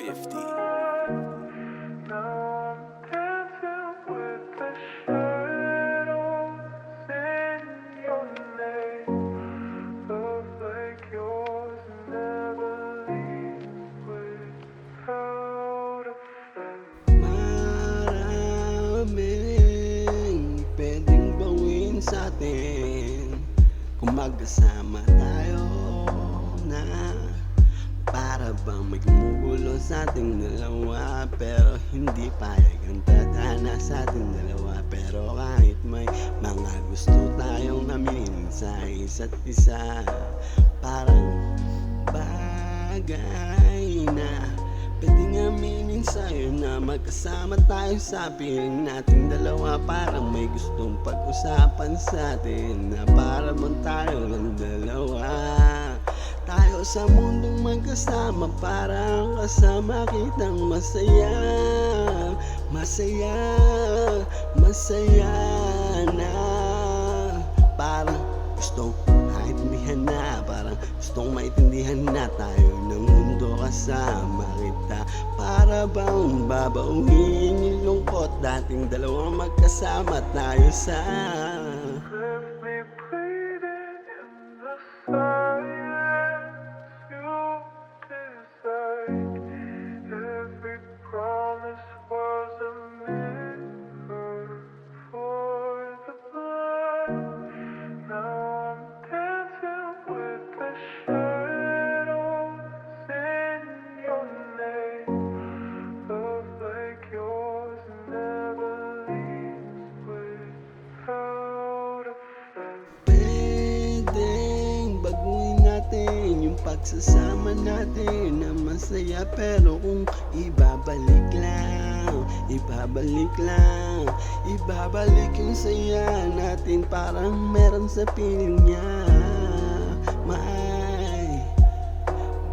Nifty. Maraming pwedeng gawin sa'tin kung magkasama tayo na. Para bang may gumugulo sa ating dalawa, pero hindi payag ang tadhana sa ating dalawa. Pero kahit may mga gusto tayong aminin sa isa't isa, parang bagay na pwedeng aminin sa'yo na magkasama tayo sa piling nating dalawa. Parang may gustong pag-usapan sa'tin na para bang tayo ng dalawa. Tayo sa mundong magkasama, parang kasama kitang masaya. Masaya, masaya na. Parang gustong maintindihan na, parang gustong maintindihan na tayo ng mundo kasama kita. Para bang babauhin yung lungkot, dating dalawang magkasama tayo sa yung pagsasama natin na masaya. Pero kung ibabalik yung saya natin, parang meron sa piling niya. May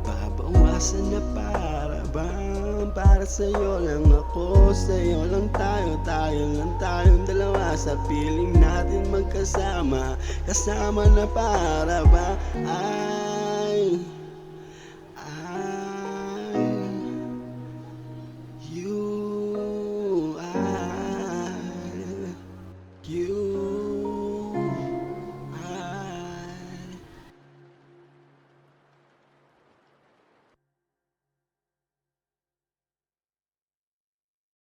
babawasan na para bang para sa'yo lang ako, sa'yo lang tayo, tayo lang tayong dalawa. Sa piling natin magkasama, kasama na para ba